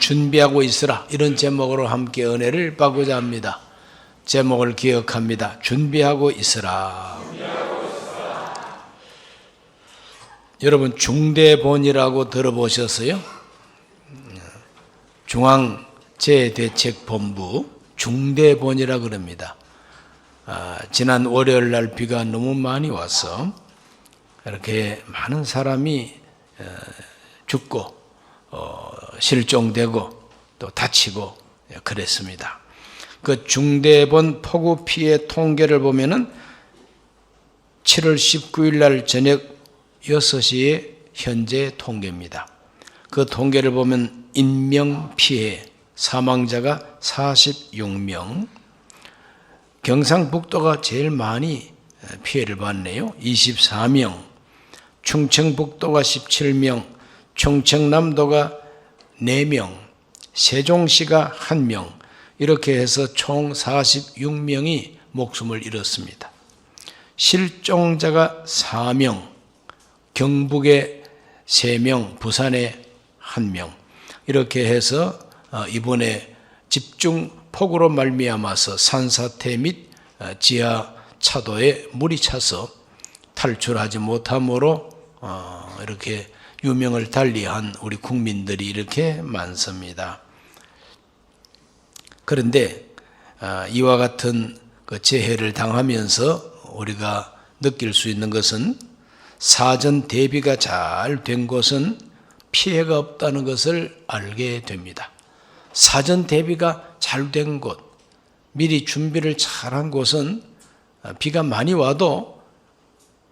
준비하고 있으라, 이런 제목으로 함께 은혜를 받고자 합니다. 제목을 기억합니다. 준비하고 있으라. 여러분, 중대본이라고 들어보셨어요? 중앙재해대책본부 중대본이라 그럽니다. 지난 월요일 날 비가 너무 많이 와서 이렇게 많은 사람이 죽고 실종되고 또 다치고 그랬습니다. 그 중대본 폭우 피해 통계를 보면은 7월 19일 날 저녁 6시에 현재 통계입니다. 그 통계를 보면 인명피해 사망자가 46명, 경상북도가 제일 많이 피해를 받네요. 24명, 충청북도가 17명, 충청남도가 4명, 세종시가 1명, 이렇게 해서 총 46명이 목숨을 잃었습니다. 실종자가 4명, 경북에 3명, 부산에 1명, 이렇게 해서 이번에 집중 폭우로 말미암아서 산사태 및 지하 차도에 물이 차서 탈출하지 못함으로 이렇게 유명을 달리한 우리 국민들이 이렇게 많습니다. 그런데 이와 같은 그 재해를 당하면서 우리가 느낄 수 있는 것은 사전 대비가 잘 된 곳은 피해가 없다는 것을 알게 됩니다. 사전 대비가 잘 된 곳, 미리 준비를 잘한 곳은 비가 많이 와도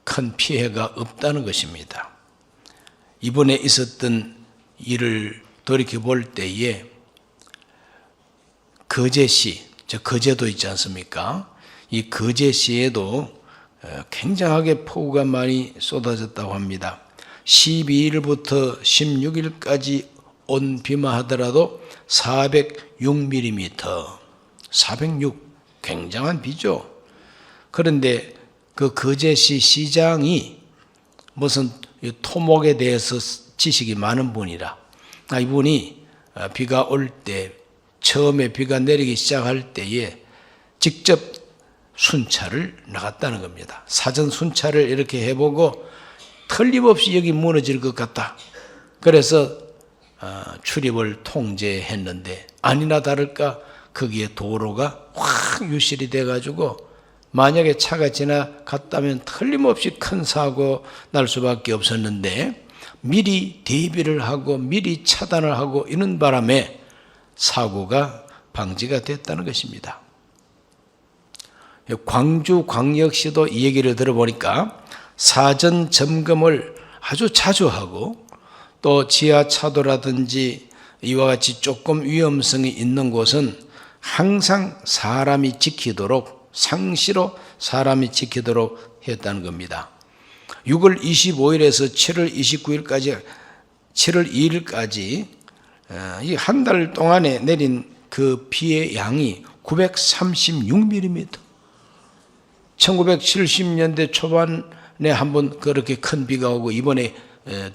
큰 피해가 없다는 것입니다. 이번에 있었던 일을 돌이켜볼 때에 거제시, 거제도 있지 않습니까? 이 거제시에도 굉장하게 폭우가 많이 쏟아졌다고 합니다. 12일부터 16일까지 온 비만 하더라도 406mm, 406, 굉장한 비죠. 그런데 그 거제시 시장이 무슨 토목에 대해서 지식이 많은 분이라, 이분이 비가 올 때, 처음에 비가 내리기 시작할 때에 직접 순찰을 나갔다는 겁니다. 사전 순찰을 이렇게 해보고 틀림없이 여기 무너질 것 같다. 그래서 출입을 통제했는데 아니나 다를까 거기에 도로가 확 유실이 돼가지고 만약에 차가 지나갔다면 틀림없이 큰 사고 날 수밖에 없었는데 미리 대비를 하고 미리 차단을 하고 이런 바람에 사고가 방지가 됐다는 것입니다. 광주광역시도 이 얘기를 들어보니까 사전 점검을 아주 자주 하고 또 지하차도라든지 이와 같이 조금 위험성이 있는 곳은 항상 사람이 지키도록, 상시로 사람이 지키도록 했다는 겁니다. 6월 25일에서 7월 29일까지, 7월 2일까지 이 한 달 동안에 내린 그 비의 양이 936mm. 1970년대 초반에 한번 그렇게 큰 비가 오고 이번에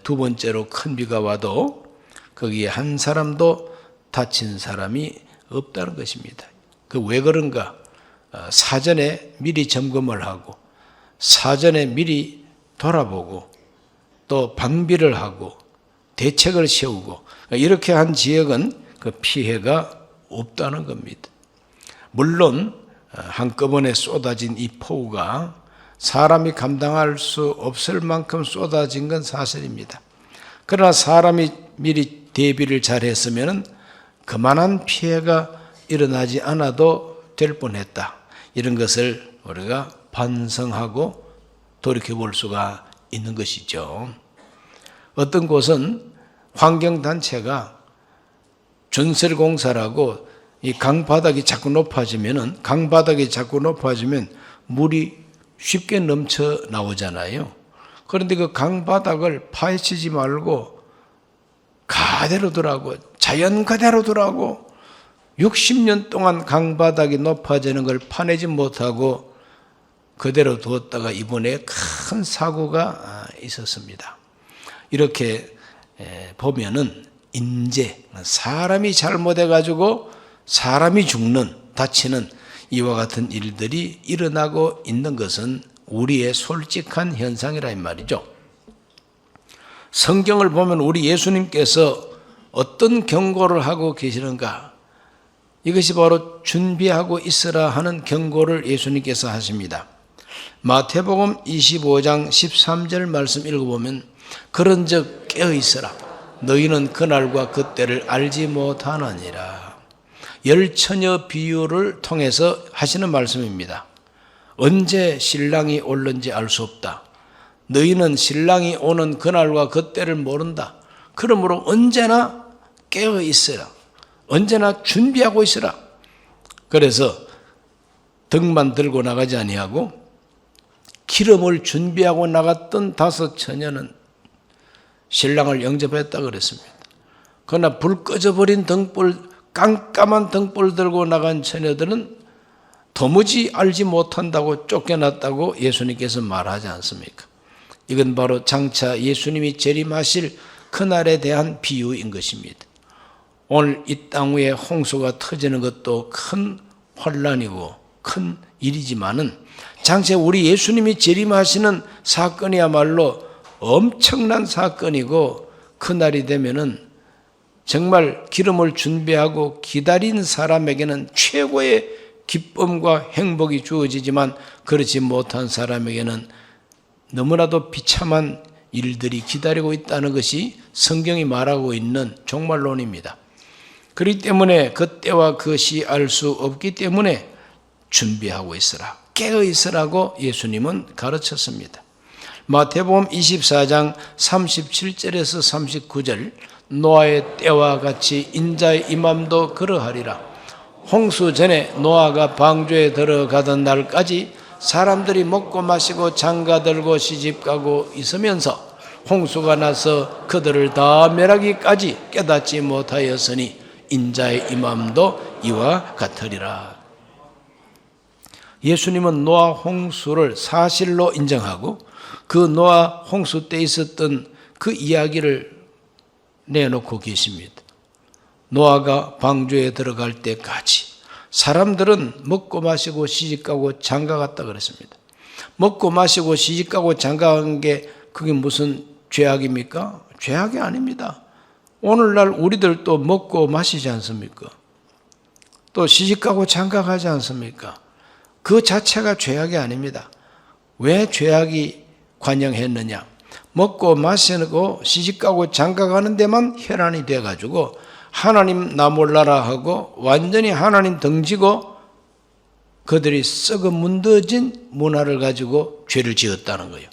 두 번째로 큰 비가 와도 거기에 한 사람도 다친 사람이 없다는 것입니다. 그 왜 그런가? 사전에 미리 점검을 하고 사전에 미리 돌아보고 또 방비를 하고 대책을 세우고 이렇게 한 지역은 그 피해가 없다는 겁니다. 물론 한꺼번에 쏟아진 이 폭우가 사람이 감당할 수 없을 만큼 쏟아진 건 사실입니다. 그러나 사람이 미리 대비를 잘했으면 그만한 피해가 일어나지 않아도 될 뻔했다. 이런 것을 우리가 반성하고 돌이켜볼 수가 있는 것이죠. 어떤 곳은 환경단체가 전설공사라고 이 강바닥이 자꾸 높아지면 물이 쉽게 넘쳐 나오잖아요. 그런데 그 강바닥을 파헤치지 말고 그대로 두라고, 자연 그대로 두라고 60년 동안 강바닥이 높아지는 걸 파내지 못하고 그대로 두었다가 이번에 큰 사고가 있었습니다. 이렇게 보면은 인재, 사람이 잘못해가지고 사람이 죽는, 다치는 이와 같은 일들이 일어나고 있는 것은 우리의 솔직한 현상이라 이 말이죠. 성경을 보면 우리 예수님께서 어떤 경고를 하고 계시는가? 이것이 바로 준비하고 있으라 하는 경고를 예수님께서 하십니다. 마태복음 25장 13절 말씀 읽어보면 그런즉 깨어있으라 너희는 그날과 그때를 알지 못하느니라. 열처녀 비유를 통해서 하시는 말씀입니다. 언제 신랑이 올는지 알 수 없다. 너희는 신랑이 오는 그날과 그때를 모른다. 그러므로 언제나 깨어 있으라. 언제나 준비하고 있으라. 그래서 등만 들고 나가지 아니하고 기름을 준비하고 나갔던 5 처녀는 신랑을 영접했다 그랬습니다. 그러나 불 꺼져버린 등불, 깜깜한 등불 들고 나간 처녀들은 도무지 알지 못한다고 쫓겨났다고 예수님께서 말하지 않습니까? 이건 바로 장차 예수님이 재림하실 그날에 대한 비유인 것입니다. 오늘 이 땅 위에 홍수가 터지는 것도 큰 환란이고 큰 일이지만은 장차 우리 예수님이 재림하시는 사건이야말로 엄청난 사건이고 그날이 되면은 정말 기름을 준비하고 기다린 사람에게는 최고의 기쁨과 행복이 주어지지만 그렇지 못한 사람에게는 너무나도 비참한 일들이 기다리고 있다는 것이 성경이 말하고 있는 종말론입니다. 그렇기 때문에 그때와 그것이 알 수 없기 때문에 준비하고 있으라, 깨어 있으라고 예수님은 가르쳤습니다. 마태복음 24장 37절에서 39절 노아의 때와 같이 인자의 임함도 그러하리라. 홍수 전에 노아가 방주에 들어가던 날까지 사람들이 먹고 마시고 장가들고 시집가고 있으면서 홍수가 나서 그들을 다 멸하기까지 깨닫지 못하였으니 인자의 임함도 이와 같으리라. 예수님은 노아 홍수를 사실로 인정하고 그 노아 홍수 때 있었던 그 이야기를 내놓고 계십니다. 노아가 방주에 들어갈 때까지 사람들은 먹고 마시고 시집가고 장가갔다 그랬습니다. 먹고 마시고 시집가고 장가간 게 그게 무슨 죄악입니까? 죄악이 아닙니다. 오늘날 우리들도 먹고 마시지 않습니까? 또 시집가고 장가가지 않습니까? 그 자체가 죄악이 아닙니다. 왜 죄악이 관영했느냐? 먹고 마시고 시집가고 장가가는 데만 혈안이 돼가지고 하나님 나 몰라라 하고 완전히 하나님 등지고 그들이 썩어 문드진 문화를 가지고 죄를 지었다는 거예요.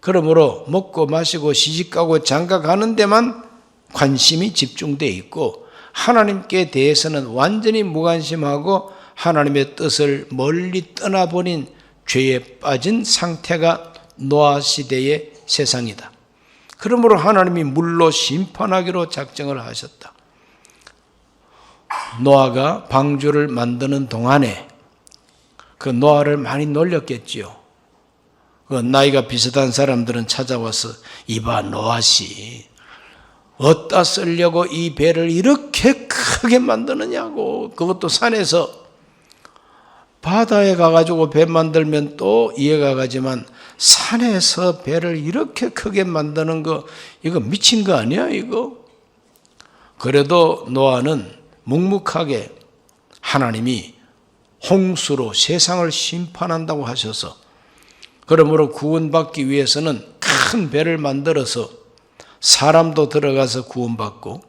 그러므로 먹고 마시고 시집가고 장가가는 데만 관심이 집중되어 있고 하나님께 대해서는 완전히 무관심하고 하나님의 뜻을 멀리 떠나버린 죄에 빠진 상태가 노아 시대의 세상이다. 그러므로 하나님이 물로 심판하기로 작정을 하셨다. 노아가 방주를 만드는 동안에 그 노아를 많이 놀렸겠지요. 그 나이가 비슷한 사람들은 찾아와서 이봐 노아씨 어디다 쓰려고 이 배를 이렇게 크게 만드느냐고. 그것도 산에서. 바다에 가가지고 배 만들면 또 이해가 가지만 산에서 배를 이렇게 크게 만드는 거 이거 미친 거 아니야 이거? 그래도 노아는 묵묵하게 하나님이 홍수로 세상을 심판한다고 하셔서 그러므로 구원받기 위해서는 큰 배를 만들어서 사람도 들어가서 구원받고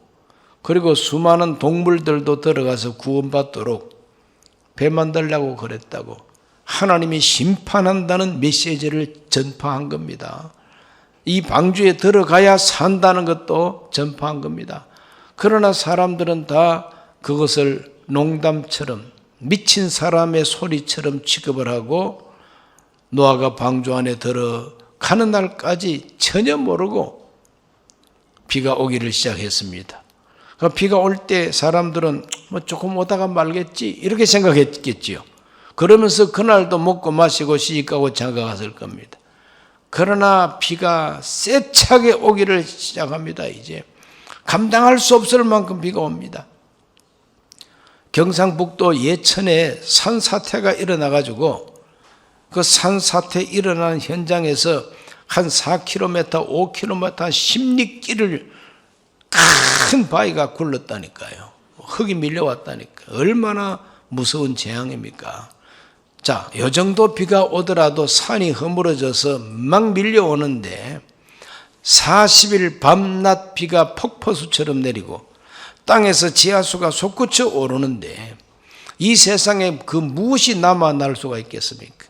그리고 수많은 동물들도 들어가서 구원받도록 배 만들려고 그랬다고 하나님이 심판한다는 메시지를 전파한 겁니다. 이 방주에 들어가야 산다는 것도 전파한 겁니다. 그러나 사람들은 다 그것을 농담처럼 미친 사람의 소리처럼 취급을 하고 노아가 방주 안에 들어가는 날까지 전혀 모르고 비가 오기를 시작했습니다. 비가 올 때 사람들은 뭐 조금 오다가 말겠지 이렇게 생각했겠지요. 그러면서 그날도 먹고 마시고 시집가고 장가갔을 겁니다. 그러나 비가 세차게 오기를 시작합니다. 이제 감당할 수 없을 만큼 비가 옵니다. 경상북도 예천에 산사태가 일어나가지고 그 산사태 일어나는 현장에서 한 4km, 5km 10리길을 큰 바위가 굴렀다니까요. 흙이 밀려왔다니까. 얼마나 무서운 재앙입니까? 자, 이 정도 비가 오더라도 산이 허물어져서 막 밀려오는데 40일 밤낮 비가 폭포수처럼 내리고 땅에서 지하수가 솟구쳐 오르는데 이 세상에 그 무엇이 남아 날 수가 있겠습니까?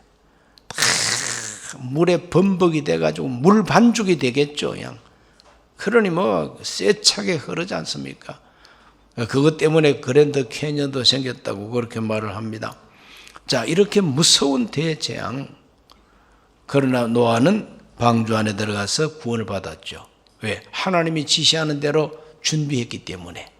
물에 범벅이 돼가지고 물 반죽이 되겠죠. 그냥. 그러니 뭐 세차게 흐르지 않습니까? 그것 때문에 그랜드 캐년도 생겼다고 그렇게 말을 합니다. 자, 이렇게 무서운 대재앙. 그러나 노아는 방주 안에 들어가서 구원을 받았죠. 왜? 하나님이 지시하는 대로 준비했기 때문에.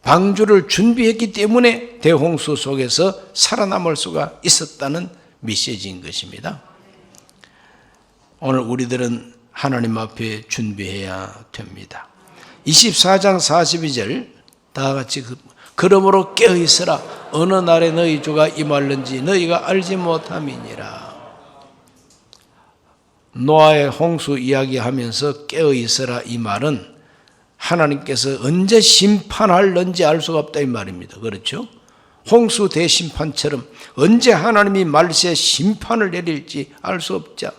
방주를 준비했기 때문에 대홍수 속에서 살아남을 수가 있었다는 메시지인 것입니다. 오늘 우리들은 하나님 앞에 준비해야 됩니다. 24장 42절 다 같이 그러므로 깨어있으라 어느 날에 너희 주가 임할는지 너희가 알지 못함이니라. 노아의 홍수 이야기하면서 깨어있으라 이 말은 하나님께서 언제 심판할는지 알 수가 없다 이 말입니다. 그렇죠? 홍수 대심판처럼 언제 하나님이 말세에 심판을 내릴지 알 수 없자.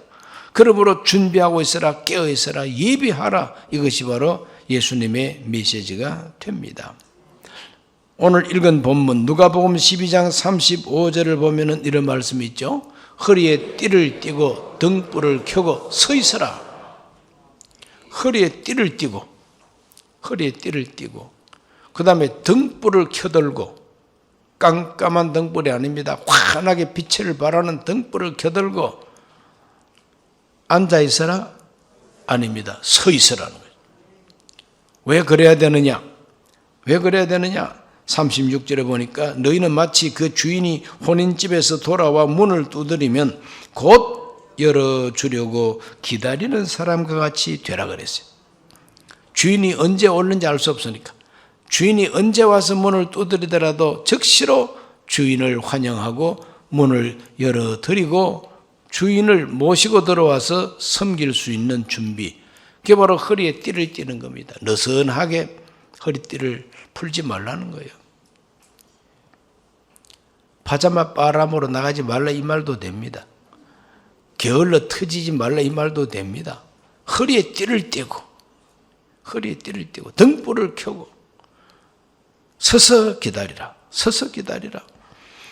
그러므로 준비하고 있으라 깨어있으라 예비하라 이것이 바로 예수님의 메시지가 됩니다. 오늘 읽은 본문 누가복음 12장 35절을 보면 이런 말씀이 있죠. 허리에 띠를 띠고 등불을 켜고 서 있으라. 허리에 띠를 띠고 그 다음에 등불을 켜들고 깜깜한 등불이 아닙니다. 환하게 빛을 발하는 등불을 켜들고 앉아있어라? 아닙니다. 서 있으라는 거예요. 왜 그래야 되느냐? 36절에 보니까 너희는 마치 그 주인이 혼인집에서 돌아와 문을 두드리면 곧 열어주려고 기다리는 사람과 같이 되라 그랬어요. 주인이 언제 오는지 알 수 없으니까 주인이 언제 와서 문을 두드리더라도 즉시로 주인을 환영하고 문을 열어드리고 주인을 모시고 들어와서 섬길 수 있는 준비. 그게 바로 허리에 띠를 띠는 겁니다. 느슨하게 허리띠를 풀지 말라는 거예요. 파자마 바람으로 나가지 말라 이 말도 됩니다. 게을러 터지지 말라 이 말도 됩니다. 허리에 띠를 띠고 등불을 켜고 서서 기다리라.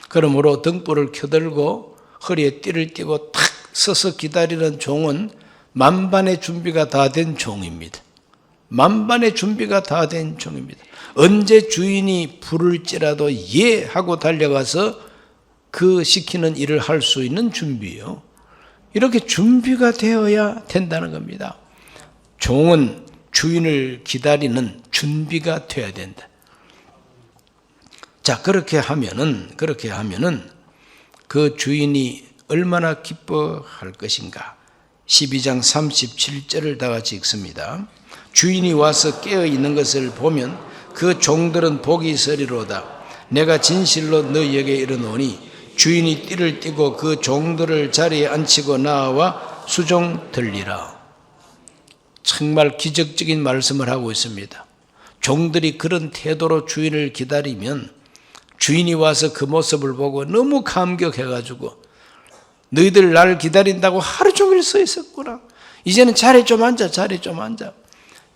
그러므로 등불을 켜들고 허리에 띠를 띠고 탁 서서 기다리는 종은 만반의 준비가 다 된 종입니다. 언제 주인이 부를지라도 예 하고 달려가서 그 시키는 일을 할 수 있는 준비요. 이렇게 준비가 되어야 된다는 겁니다. 종은 주인을 기다리는 준비가 되어야 된다. 자, 그렇게 하면은 그 주인이 얼마나 기뻐할 것인가. 12장 37절을 다 같이 읽습니다. 주인이 와서 깨어 있는 것을 보면 그 종들은 복이 있으리로다. 내가 진실로 너희에게 이르노니 주인이 띠를 띠고 그 종들을 자리에 앉히고 나와 수종 들리라. 정말 기적적인 말씀을 하고 있습니다. 종들이 그런 태도로 주인을 기다리면 주인이 와서 그 모습을 보고 너무 감격해가지고 너희들 나를 기다린다고 하루 종일 서 있었구나. 이제는 자리에 좀 앉아.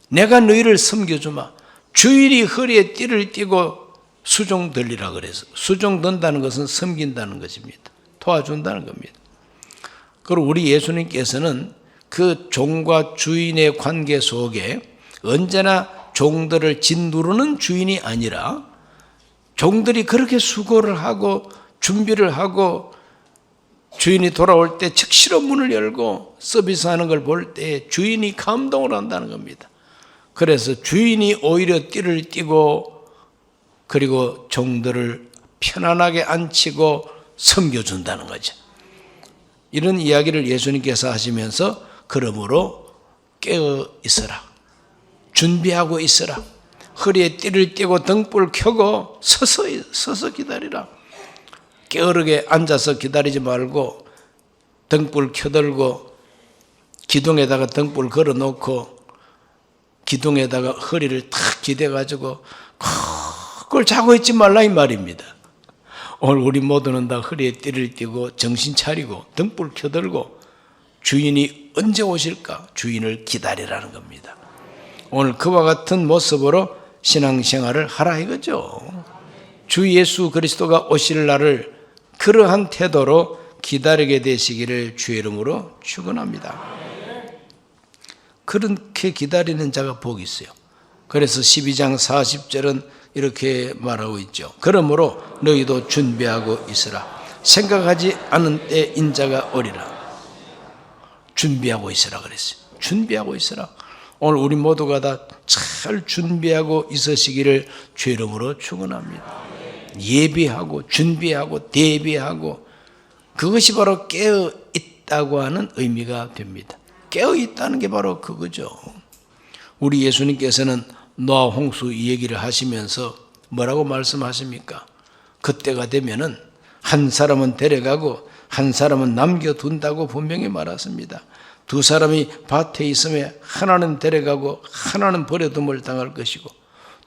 내가 너희를 섬겨주마. 주인이 허리에 띠를 띠고 수종 들리라 그래서 수종 든다는 것은 섬긴다는 것입니다. 도와준다는 겁니다. 그리고 우리 예수님께서는 그 종과 주인의 관계 속에 언제나 종들을 짓누르는 주인이 아니라 종들이 그렇게 수고를 하고 준비를 하고 주인이 돌아올 때 즉시로 문을 열고 서비스하는 걸 볼 때 주인이 감동을 한다는 겁니다. 그래서 주인이 오히려 띠를 띠고 그리고 종들을 편안하게 앉히고 섬겨준다는 거죠. 이런 이야기를 예수님께서 하시면서 그러므로 깨어 있어라. 준비하고 있으라. 허리에 띠를 띠고 등불 켜고 서서 기다리라. 게으르게 앉아서 기다리지 말고 등불 켜들고 기둥에다가 등불 걸어놓고 기둥에다가 허리를 탁 기대가지고 그걸 자고 있지 말라 이 말입니다. 오늘 우리 모두는 다 허리에 띠를 띠고 정신 차리고 등불 켜들고 주인이 언제 오실까 주인을 기다리라는 겁니다. 오늘 그와 같은 모습으로 신앙생활을 하라 이거죠. 주 예수 그리스도가 오실 날을 그러한 태도로 기다리게 되시기를 주의 이름으로 축원합니다. 그렇게 기다리는 자가 복이 있어요. 그래서 12장 40절은 이렇게 말하고 있죠. 그러므로 너희도 준비하고 있으라. 생각하지 않은 때 인자가 오리라. 준비하고 있으라 그랬어요. 준비하고 있으라. 오늘 우리 모두가 다 잘 준비하고 있으시기를 주의 이름으로 축원합니다. 예비하고 준비하고 대비하고 그것이 바로 깨어 있다고 하는 의미가 됩니다. 깨어 있다는 게 바로 그거죠. 우리 예수님께서는 노아 홍수 이 얘기를 하시면서 뭐라고 말씀하십니까? 그때가 되면은 한 사람은 데려가고 한 사람은 남겨둔다고 분명히 말했습니다. 두 사람이 밭에 있으면 하나는 데려가고 하나는 버려둠을 당할 것이고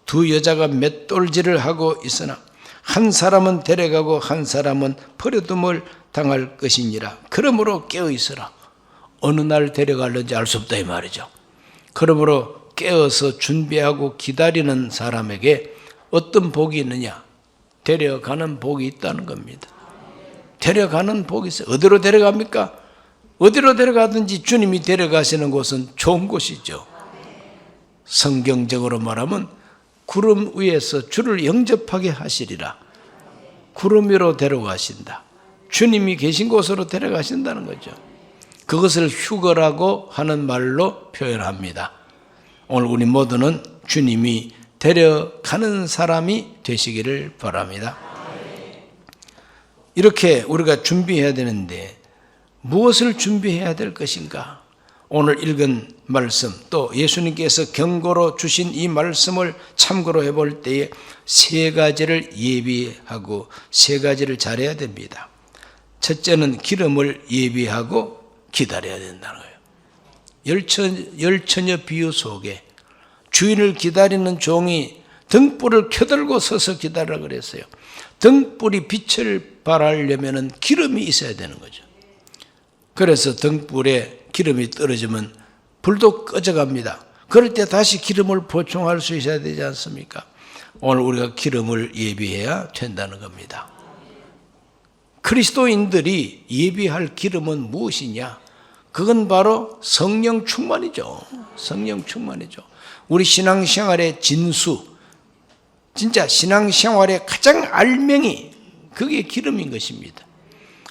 두 여자가 맷돌질을 하고 있으나 한 사람은 데려가고 한 사람은 버려둠을 당할 것이니라. 그러므로 깨어 있으라. 어느 날 데려갈는지 알 수 없다 이 말이죠. 그러므로 깨어서 준비하고 기다리는 사람에게 어떤 복이 있느냐? 데려가는 복이 있다는 겁니다. 데려가는 복이 있어요. 어디로 데려갑니까? 어디로 데려가든지 주님이 데려가시는 곳은 좋은 곳이죠. 성경적으로 말하면 구름 위에서 주를 영접하게 하시리라. 구름 위로 데려가신다. 주님이 계신 곳으로 데려가신다는 거죠. 그것을 휴거라고 하는 말로 표현합니다. 오늘 우리 모두는 주님이 데려가는 사람이 되시기를 바랍니다. 이렇게 우리가 준비해야 되는데 무엇을 준비해야 될 것인가? 오늘 읽은 말씀 또 예수님께서 경고로 주신 이 말씀을 참고로 해볼 때에 세 가지를 예비하고 세 가지를 잘해야 됩니다. 첫째는 기름을 예비하고 기다려야 된다는 거예요. 열처녀 비유 속에 주인을 기다리는 종이 등불을 켜들고 서서 기다리라 그랬어요. 등불이 빛을 발하려면 기름이 있어야 되는 거죠. 그래서 등불에 기름이 떨어지면 불도 꺼져갑니다. 그럴 때 다시 기름을 보충할 수 있어야 되지 않습니까? 오늘 우리가 기름을 예비해야 된다는 겁니다. 그리스도인들이 예비할 기름은 무엇이냐? 그건 바로 성령 충만이죠. 성령 충만이죠. 우리 신앙생활의 진수, 진짜 신앙생활의 가장 알맹이, 그게 기름인 것입니다.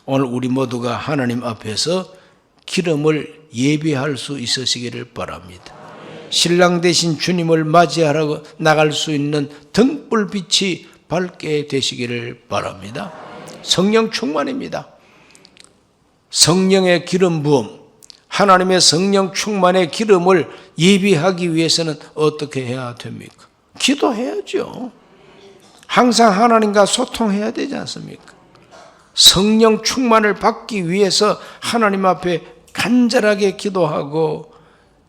오늘 우리 모두가 하나님 앞에서 기름을 예비할 수 있으시기를 바랍니다. 신랑 되신 주님을 맞이하라고 나갈 수 있는 등불빛이 밝게 되시기를 바랍니다. 성령 충만입니다. 성령의 기름 부음, 하나님의 성령 충만의 기름을 예비하기 위해서는 어떻게 해야 됩니까? 기도해야죠. 항상 하나님과 소통해야 되지 않습니까? 성령 충만을 받기 위해서 하나님 앞에 간절하게 기도하고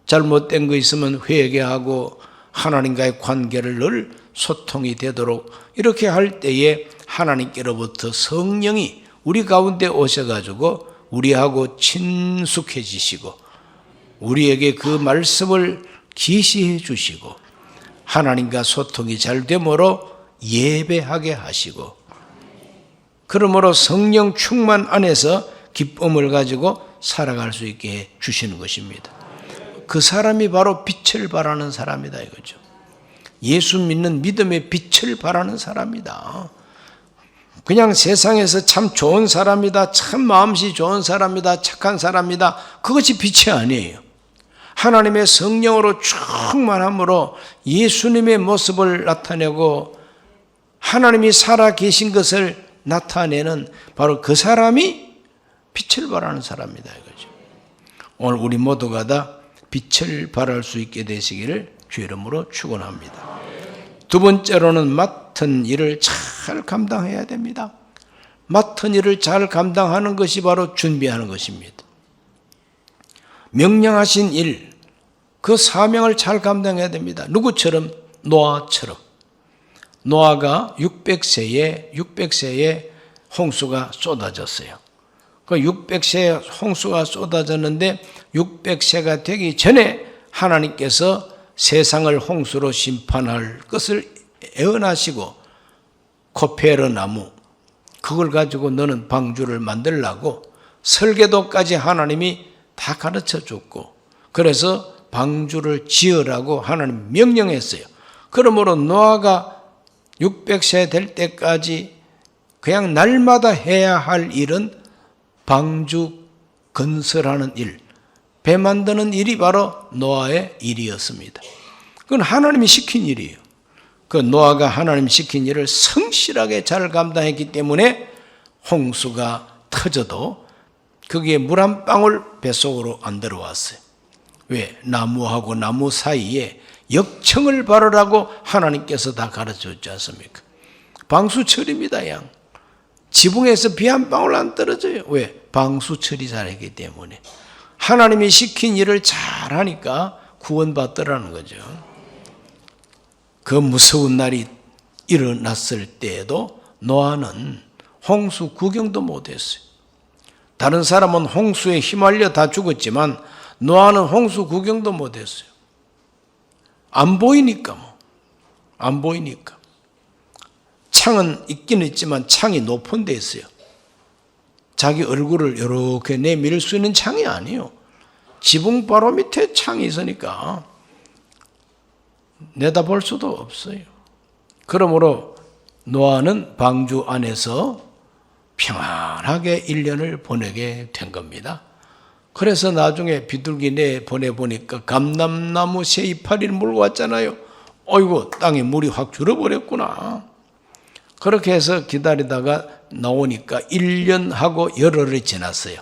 잘못된 거 있으면 회개하고 하나님과의 관계를 늘 소통이 되도록 이렇게 할 때에 하나님께로부터 성령이 우리 가운데 오셔가지고 우리하고 친숙해지시고 우리에게 그 말씀을 계시해 주시고 하나님과 소통이 잘 되므로 예배하게 하시고 그러므로 성령 충만 안에서 기쁨을 가지고 살아갈 수 있게 해 주시는 것입니다. 그 사람이 바로 빛을 발하는 사람이다 이거죠. 예수 믿는 믿음의 빛을 발하는 사람이다. 그냥 세상에서 참 좋은 사람이다, 참 마음씨 좋은 사람이다, 착한 사람이다, 그것이 빛이 아니에요. 하나님의 성령으로 충만함으로 예수님의 모습을 나타내고 하나님이 살아 계신 것을 나타내는 바로 그 사람이 빛을 발하는 사람이다 이거죠. 오늘 우리 모두가 다 빛을 발할 수 있게 되시기를 주 이름으로 축원합니다. 두 번째로는 맡은 일을 잘 감당해야 됩니다. 맡은 일을 잘 감당하는 것이 바로 준비하는 것입니다. 명령하신 일, 그 사명을 잘 감당해야 됩니다. 누구처럼? 노아처럼. 노아가 600세에 홍수가 쏟아졌어요. 그 600세에 홍수가 쏟아졌는데 600세가 되기 전에 하나님께서 세상을 홍수로 심판할 것을 예언하시고 코페르 나무, 그걸 가지고 너는 방주를 만들라고 설계도까지 하나님이 다 가르쳐 줬고, 그래서 방주를 지으라고 하나님 명령했어요. 그러므로 노아가 600세 될 때까지 그냥 날마다 해야 할 일은 방주 건설하는 일, 배 만드는 일이 바로 노아의 일이었습니다. 그건 하나님이 시킨 일이에요. 그 노아가 하나님 시킨 일을 성실하게 잘 감당했기 때문에 홍수가 터져도 거기에 물 한 방울 뱃속으로 안 들어왔어요. 왜? 나무하고 나무 사이에 역청을 바르라고 하나님께서 다 가르쳐줬지 않습니까? 방수철입니다. 양 지붕에서 비 한 방울 안 떨어져요. 왜? 방수처리 잘했기 때문에. 하나님이 시킨 일을 잘하니까 구원받더라는 거죠. 그 무서운 날이 일어났을 때에도 노아는 홍수 구경도 못했어요. 다른 사람은 홍수에 휘말려 다 죽었지만 노아는 홍수 구경도 못했어요. 안 보이니까 안 보이니까. 창은 있긴 있지만 창이 높은 데 있어요. 자기 얼굴을 이렇게 내밀 수 있는 창이 아니에요. 지붕 바로 밑에 창이 있으니까 내다볼 수도 없어요. 그러므로 노아는 방주 안에서 평안하게 1년을 보내게 된 겁니다. 그래서 나중에 비둘기 내 보내보니까 감람나무 새 이파리를 물고 왔잖아요. 어이구, 땅에 물이 확 줄어버렸구나. 그렇게 해서 기다리다가 나오니까 1년하고 열흘이 지났어요.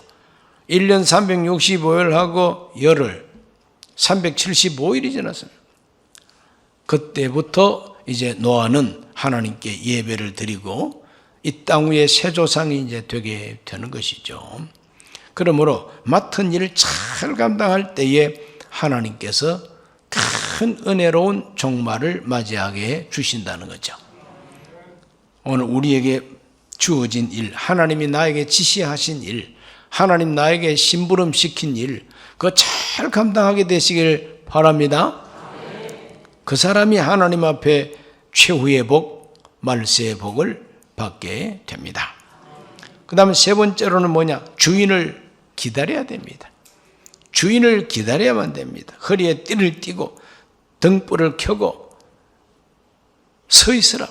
1년 365일하고 열흘 375일이 지났습니다. 그때부터 이제 노아는 하나님께 예배를 드리고 이 땅 위에 세조상이 이제 되게 되는 것이죠. 그러므로 맡은 일을 잘 감당할 때에 하나님께서 큰 은혜로운 종말을 맞이하게 해 주신다는 거죠. 오늘 우리에게 주어진 일, 하나님이 나에게 지시하신 일, 하나님 나에게 심부름시킨 일, 그거 잘 감당하게 되시길 바랍니다. 그 사람이 하나님 앞에 최후의 복, 말세의 복을 받게 됩니다. 그 다음에 세 번째로는 뭐냐? 주인을 기다려야 됩니다. 주인을 기다려야만 됩니다. 허리에 띠를 띠고 등불을 켜고 서 있으라.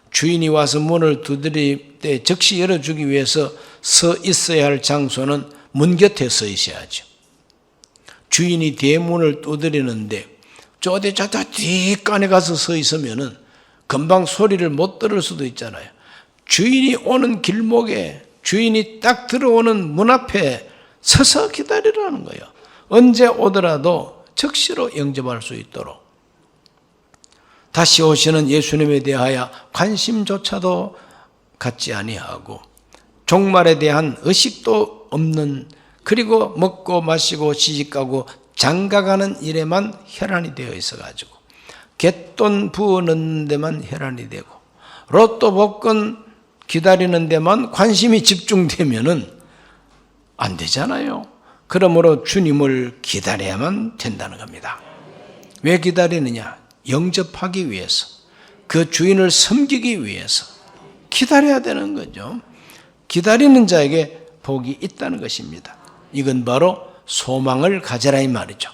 주인이 와서 문을 두드릴 때 즉시 열어주기 위해서 서 있어야 할 장소는 문 곁에 서 있어야죠. 주인이 대문을 두드리는데 저 어디 저다 뒷간에 가서 서 있으면은 금방 소리를 못 들을 수도 있잖아요. 주인이 오는 길목에 주인이 딱 들어오는 문 앞에 서서 기다리라는 거예요. 언제 오더라도 즉시로 영접할 수 있도록. 다시 오시는 예수님에 대하여 관심조차도 갖지 아니하고 종말에 대한 의식도 없는, 그리고 먹고 마시고 시집가고 장가가는 일에만 혈안이 되어 있어가지고 갯돈 부어넣는 데만 혈안이 되고 로또 복권 기다리는 데만 관심이 집중되면은 안 되잖아요. 그러므로 주님을 기다려야만 된다는 겁니다. 왜 기다리느냐? 영접하기 위해서, 그 주인을 섬기기 위해서 기다려야 되는 거죠. 기다리는 자에게 복이 있다는 것입니다. 이건 바로 소망을 가져라 이 말이죠.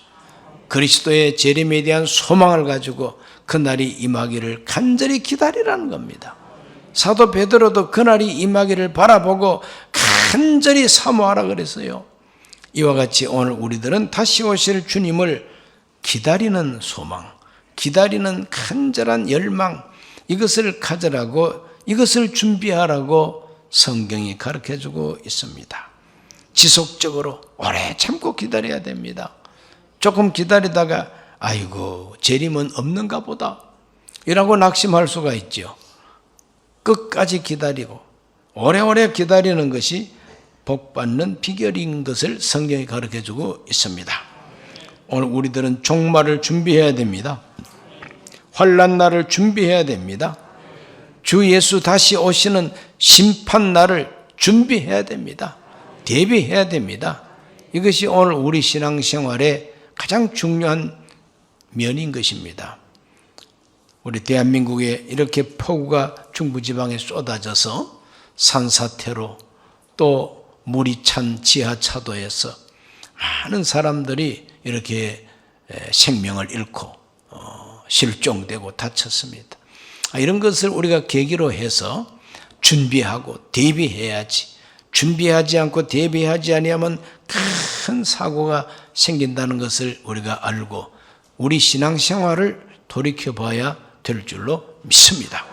그리스도의 재림에 대한 소망을 가지고 그날이 임하기를 간절히 기다리라는 겁니다. 사도 베드로도 그날이 임하기를 바라보고 간절히 사모하라 그랬어요. 이와 같이 오늘 우리들은 다시 오실 주님을 기다리는 소망, 기다리는 간절한 열망, 이것을 가져라고, 이것을 준비하라고 성경이 가르쳐주고 있습니다. 지속적으로 오래 참고 기다려야 됩니다. 조금 기다리다가 아이고 재림은 없는가 보다 이라고 낙심할 수가 있죠. 끝까지 기다리고 오래오래 기다리는 것이 복받는 비결인 것을 성경이 가르쳐주고 있습니다. 오늘 우리들은 종말을 준비해야 됩니다. 환난 날을 준비해야 됩니다. 주 예수 다시 오시는 심판 날을 준비해야 됩니다. 대비해야 됩니다. 이것이 오늘 우리 신앙생활의 가장 중요한 면인 것입니다. 우리 대한민국에 이렇게 폭우가 중부지방에 쏟아져서 산사태로 또 물이 찬 지하차도에서 많은 사람들이 이렇게 생명을 잃고 실종되고 다쳤습니다. 이런 것을 우리가 계기로 해서 준비하고 대비해야지. 준비하지 않고 대비하지 아니하면 큰 사고가 생긴다는 것을 우리가 알고 우리 신앙생활을 돌이켜봐야 될 줄로 믿습니다.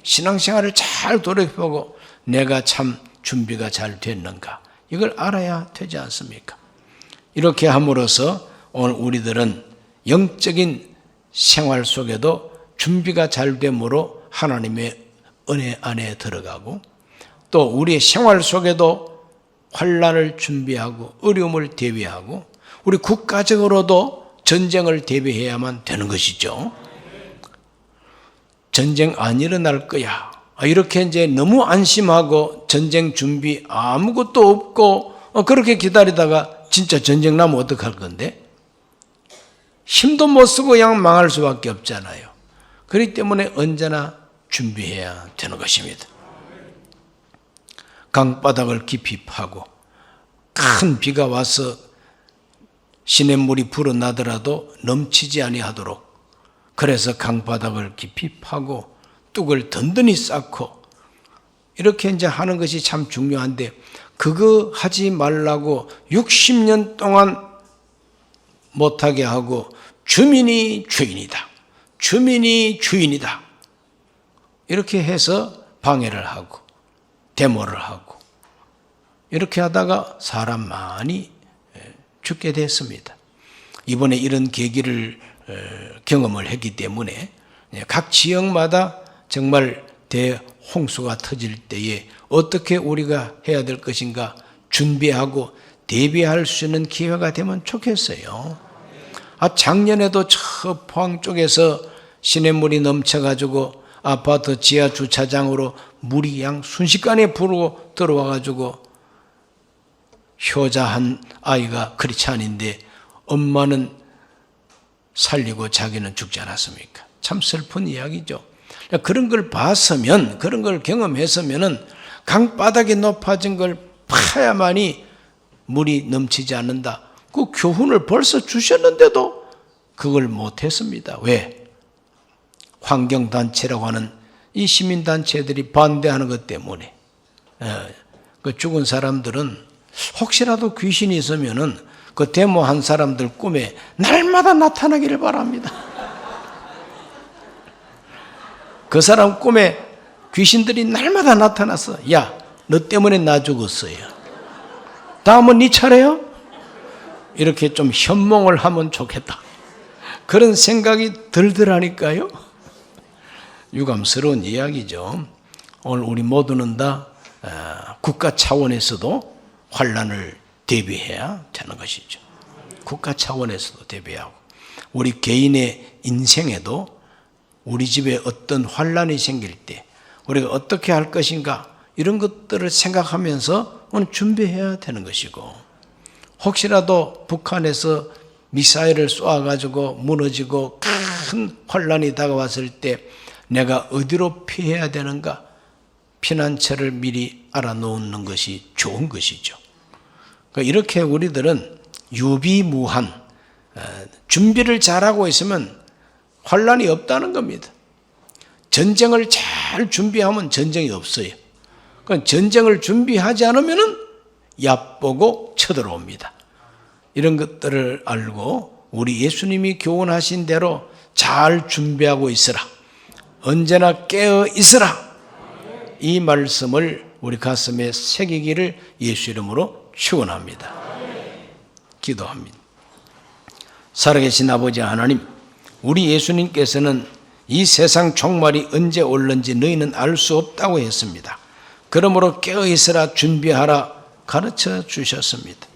신앙생활을 잘 돌이켜보고 내가 참 준비가 잘 됐는가 이걸 알아야 되지 않습니까? 이렇게 함으로써 오늘 우리들은 영적인 생활 속에도 준비가 잘 됨으로 하나님의 은혜 안에 들어가고 또 우리의 생활 속에도 환난을 준비하고 어려움을 대비하고 우리 국가적으로도 전쟁을 대비해야만 되는 것이죠. 전쟁 안 일어날 거야. 이렇게 이제 너무 안심하고 전쟁 준비 아무것도 없고 그렇게 기다리다가 진짜 전쟁 나면 어떡할 건데? 힘도 못 쓰고 그냥 망할 수밖에 없잖아요. 그렇기 때문에 언제나 준비해야 되는 것입니다. 강바닥을 깊이 파고 큰 비가 와서 시냇물이 불어나더라도 넘치지 아니하도록 그래서 강바닥을 깊이 파고 뚝을 든든히 쌓고 이렇게 이제 하는 것이 참 중요한데 그거 하지 말라고 60년 동안 못하게 하고 주민이 주인이다. 주민이 주인이다. 이렇게 해서 방해를 하고 데모를 하고 이렇게 하다가 사람 많이 죽게 됐습니다. 이번에 이런 계기를 경험을 했기 때문에 각 지역마다 정말 대홍수가 터질 때에 어떻게 우리가 해야 될 것인가 준비하고 대비할 수 있는 기회가 되면 좋겠어요. 작년에도 저 포항 쪽에서 시냇물이 넘쳐가지고 아파트 지하 주차장으로 물이 그냥 순식간에 부르고 들어와가지고 효자한 아이가 크리스찬인데 엄마는 살리고 자기는 죽지 않았습니까? 참 슬픈 이야기죠. 그런 걸 봤으면, 그런 걸 경험했으면은 강바닥이 높아진 걸 파야만이 물이 넘치지 않는다. 그 교훈을 벌써 주셨는데도 그걸 못했습니다. 왜? 환경단체라고 하는 이 시민단체들이 반대하는 것 때문에 그 죽은 사람들은 혹시라도 귀신이 있으면은 그 데모한 사람들 꿈에 날마다 나타나기를 바랍니다. 그 사람 꿈에 귀신들이 날마다 나타나서 야, 너 때문에 나 죽었어요. 다음은 네 차례요? 이렇게 좀 현몽을 하면 좋겠다. 그런 생각이 들더라니까요. 유감스러운 이야기죠. 오늘 우리 모두는 다 국가 차원에서도 환난을 대비해야 되는 것이죠. 국가 차원에서도 대비하고 우리 개인의 인생에도 우리 집에 어떤 환난이 생길 때 우리가 어떻게 할 것인가 이런 것들을 생각하면서 오늘 준비해야 되는 것이고 혹시라도 북한에서 미사일을 쏘아가지고 무너지고 큰 환난이 다가왔을 때 내가 어디로 피해야 되는가 피난처를 미리 알아놓는 것이 좋은 것이죠. 이렇게 우리들은 유비무한 준비를 잘하고 있으면 환난이 없다는 겁니다. 전쟁을 잘 준비하면 전쟁이 없어요. 그러니까 전쟁을 준비하지 않으면 얕보고 쳐들어옵니다. 이런 것들을 알고 우리 예수님이 교훈하신 대로 잘 준비하고 있으라. 언제나 깨어 있으라. 이 말씀을 우리 가슴에 새기기를 예수 이름으로 축원합니다. 기도합니다. 살아계신 아버지 하나님, 우리 예수님께서는 이 세상 종말이 언제 올는지 너희는 알 수 없다고 했습니다. 그러므로 깨어있으라 준비하라 가르쳐 주셨습니다.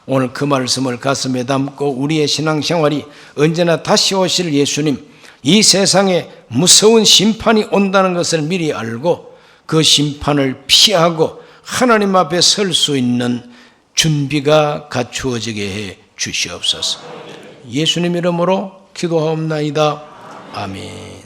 오늘 그 말씀을 가슴에 담고 우리의 신앙생활이 언제나 다시 오실 예수님, 이 세상에 무서운 심판이 온다는 것을 미리 알고 그 심판을 피하고 하나님 앞에 설 수 있는 준비가 갖추어지게 해 주시옵소서. 예수님 이름으로 기도하옵나이다. 아멘.